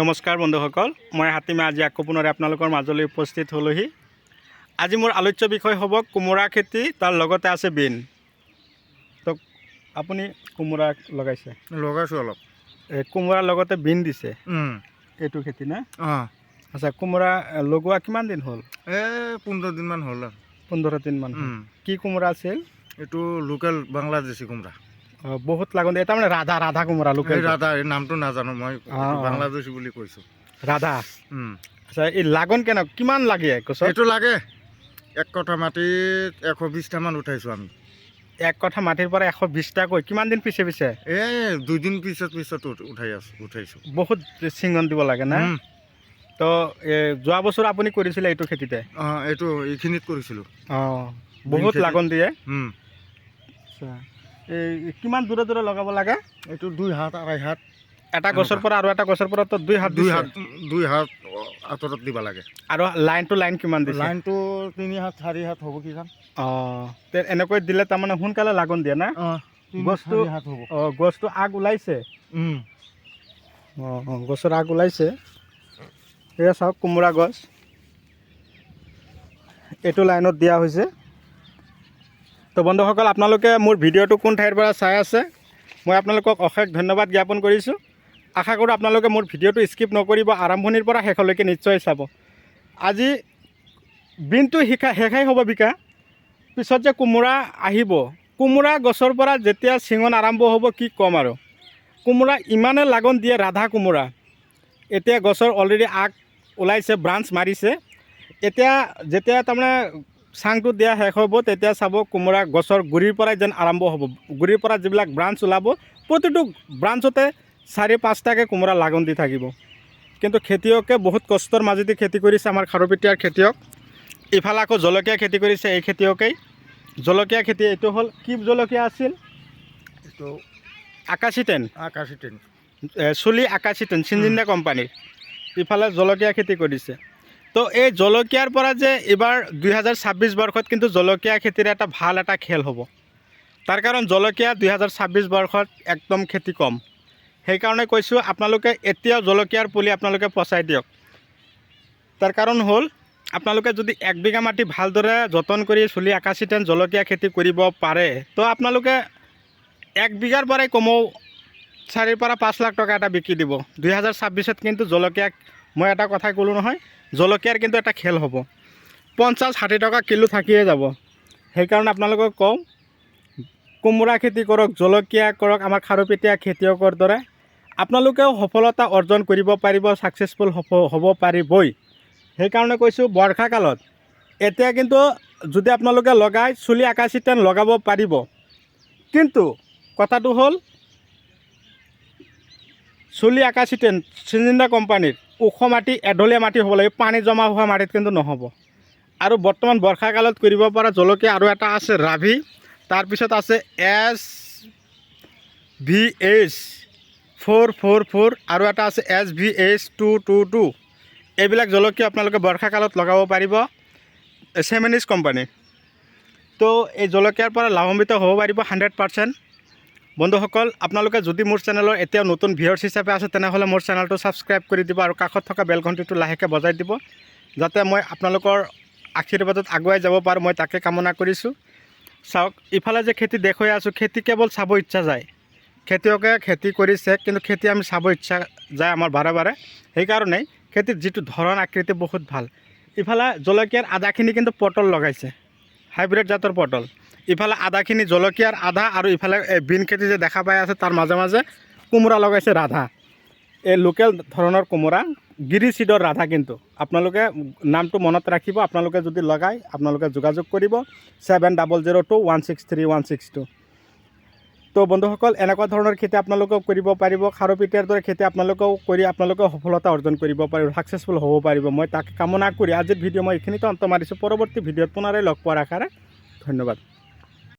নমস্কাৰ বন্ধুসকল, মই হাতীমে আজি আকৌ পুনৰ আপোনালোকৰ মাজলৈ উপস্থিত হ'লোহি। আজি মোৰ আলোচ্য বিষয় হ'ব কোমোৰা খেতি, তাৰ লগতে আছে বিন। তো আপুনি কোমোৰা লগাইছে? লগাইছোঁ অলপ। কোমোৰাৰ লগতে বিন দিছে এইটো খেতি না? আচ্ছা, কোমোৰা লগোৱা কিমান দিন হ'ল? 15 দিনমান হ'ল। 15 দিনমান। কি কোমোৰা আছিল? এইটো লোকেল বাংলাদেশী কোমোৰা। বহুত লাগন দিয়ে, তাৰমানে ৰাধা ৰাধা কোমোৰা। লোকেল ৰাধা, এই নামটো নাজানো মই, বাংলাদেশী বুলি কৈছোঁ। ৰাধা। আচ্ছা, এই লাগন কিমান লাগে? এইটো লাগে 1 কঠা মাটিত 120টামান উঠাইছোঁ আমি। 1 কঠা মাটিৰ পৰা 120টাকৈ কিমান দিন পিছে পিছে? 2 দিন পিছত উঠাইছোঁ। বহুত চিঙন দিব লাগে না? তো যোৱা বছৰ আপুনি কৰিছিলে এইটো খেতিতে? এইখিনিত কৰিছিলোঁ। বহুত লাগন দিয়ে। আচ্ছা, এই কিমান দূৰে দূৰে লগাব লাগে? এইটো 2 হাত 2.5 হাত। এটা গছৰ পৰা আৰু এটা গছৰ পৰা তো 2 হাত 2 হাত আঁতৰত দিব লাগে। আৰু লাইন টু লাইন কিমান দিছে? লাইনটো 3 হাত 4 হাত হ'ব কিজান। এনেকৈ দিলে তাৰমানে সোনকালে লাগন দিয়ে না? গছটো আগ ওলাইছে? গছৰ আগ ওলাইছে। এয়া চাওক কোমোৰা গছ, এইটো লাইনত দিয়া হৈছে। তো বন্ধুসকল, আপোনালোকে মোৰ ভিডিঅ'টো কোন ঠাইৰ পৰা চাই আছে মই আপোনালোকক অশেষ ধন্যবাদ জ্ঞাপন কৰিছোঁ। আশা কৰোঁ আপোনালোকে মোৰ ভিডিঅ'টো স্কিপ নকৰিব, আৰম্ভণিৰ পৰা শেষলৈকে নিশ্চয় চাব। আজি বিনটো শেষাই হ'ব বিকা, পিছত যে কোমোৰা আহিব, কোমোৰা গছৰ পৰা যেতিয়া চিঙন আৰম্ভ হ'ব কি ক'ম আৰু। কোমোৰা ইমানে লাগন দিয়ে, ৰাধা কোমোৰা। এতিয়া গছৰ অলৰেডি আগ ওলাইছে, ব্ৰাঞ্চ মাৰিছে। এতিয়া যেতিয়া তাৰমানে চাংটো দিয়া শেষ হ'ব তেতিয়া চাব কোমোৰা গছৰ গুৰিৰ পৰাই যেন আৰম্ভ হ'ব। গুৰিৰ পৰা যিবিলাক ব্ৰাঞ্চ ওলাব, প্ৰতিটো ব্ৰাঞ্চতে 4-5টাকৈ কোমোৰা লাগন দি থাকিব। কিন্তু খেতিয়কে বহুত কষ্টৰ মাজেদি খেতি কৰিছে, আমাৰ খাৰুপেটীয়াৰ খেতিয়ক। ইফালে আকৌ জলকীয়া খেতি কৰিছে এই খেতিয়কেই। জলকীয়া খেতি, এইটো হ'ল কি জলকীয়া আছিল? এইটো আকাশী 10। চুলি আকাশী 10, চিনজিন্দা কোম্পানীৰ। ইফালে জলকীয়া খেতি কৰিছে। তো এই জলকীয়াৰ পৰা যে এইবাৰ 2026 বৰ্ষত কিন্তু জলকীয়া খেতিৰ এটা ভাল এটা খেল হ'ব। তাৰ কাৰণ জলকীয়া 2026 বৰ্ষত একদম খেতি কম। সেইকাৰণে কৈছোঁ আপোনালোকে এতিয়াও জলকীয়াৰ পুলি আপোনালোকে পচাই দিয়ক। তাৰ কাৰণ হ'ল আপোনালোকে যদি 1 বিঘা মাটি ভালদৰে যতন কৰি চুলি আকাশী 10 জলকীয়া খেতি কৰিব পাৰে, তো আপোনালোকে 1 বিঘাৰ পৰাই কমেও 4 পৰা 5 লাখ টকা এটা বিকি দিব। 2026ত কিন্তু জলকীয়া, মই এটা কথা ক'লোঁ নহয়, জলকীয়াৰ কিন্তু এটা খেল হ'ব। 50-60 টকা কিলো থাকিয়ে যাব। সেইকাৰণে আপোনালোকক কওঁ, কোমোৰা খেতি কৰক, জলকীয়া কৰক, আমাৰ খাৰুপেটীয়া খেতিয়কৰ দৰে আপোনালোকেও সফলতা অৰ্জন কৰিব পাৰিব, ছাকচেছফুল হ'ব পাৰিবই। সেইকাৰণে কৈছোঁ বৰ্ষাকালত এতিয়া কিন্তু যদি আপোনালোকে লগাই চুলি আকাশী 10 লগাব পাৰিব। কিন্তু কথাটো হ'ল চুলি আকাশী 10 চিনজিন্দা কোম্পানীৰ ওখ মাটি, এঢলীয়া মাটি হ'ব লাগিব, পানী জমা হোৱা মাটিত কিন্তু নহ'ব। আৰু বৰ্তমান বৰ্ষাকালত কৰিব পৰা জলকীয়া আৰু এটা আছে ৰাভি, তাৰপিছত আছে SVH 444 আৰু এটা আছে SVH 222। এইবিলাক জলকীয়া আপোনালোকে বৰ্ষাকালত লগাব পাৰিব, চেমেনিজ কোম্পানী। তো এই জলকীয়াৰ পৰা লাভান্বিত হ'ব পাৰিব 100%। বন্ধুসকল, আপোনালোকে যদি মোৰ চেনেলৰ এতিয়াও নতুন ভিউৱাৰ্ছ হিচাপে আছে তেনেহ'লে মোৰ চেনেলটো ছাবস্ক্ৰাইব কৰি দিব আৰু কাষত থকা বেল ঘণ্টিটো লাহেকৈ বজাই দিব, যাতে মই আপোনালোকৰ আশীৰ্বাদত আগুৱাই যাব পাৰোঁ, মই তাকে কামনা কৰিছোঁ। চাওক, ইফালে যে খেতি দেখুৱাই আছোঁ, খেতি কেৱল চাব ইচ্ছা যায়। খেতিয়কে খেতি কৰিছে, কিন্তু খেতি আমি চাব ইচ্ছা যায় আমাৰ বাৰে বাৰে। সেইকাৰণেই খেতিৰ যিটো ধৰণ আকৃতি বহুত ভাল। ইফালে জলকীয়াৰ আধাখিনি কিন্তু পটল লগাইছে, হাইব্ৰিড জাতৰ পটল। ইফালে আধাখিনি জলকীয়াৰ আধা, আৰু ইফালে বিন খেতি যে দেখা পাই আছে তাৰ মাজে মাজে কোমোৰা লগাইছে ৰাধা। এই লোকেল ধৰণৰ কোমোৰা, গিৰি চিডৰ ৰাধা। কিন্তু আপোনালোকে নামটো মনত ৰাখিব, আপোনালোকে যদি লগাই আপোনালোকে যোগাযোগ কৰিব 7002163162। তো বন্ধুসকল, এনেকুৱা ধৰণৰ খেতি আপোনালোকেও কৰিব পাৰিব, খাৰুপেটীয়াৰ দৰে খেতি আপোনালোকেও কৰি আপোনালোকেও সফলতা অৰ্জন কৰিব পাৰিব, ছাকচেছফুল হ'ব পাৰিব। মই তাকে কামনা কৰি আজিৰ ভিডিঅ' মই এইখিনিতে অন্ত মাৰিছোঁ। পৰৱৰ্তী ভিডিঅ'ত পুনৰাই লগ পোৱাৰ আশাৰে ধন্যবাদ।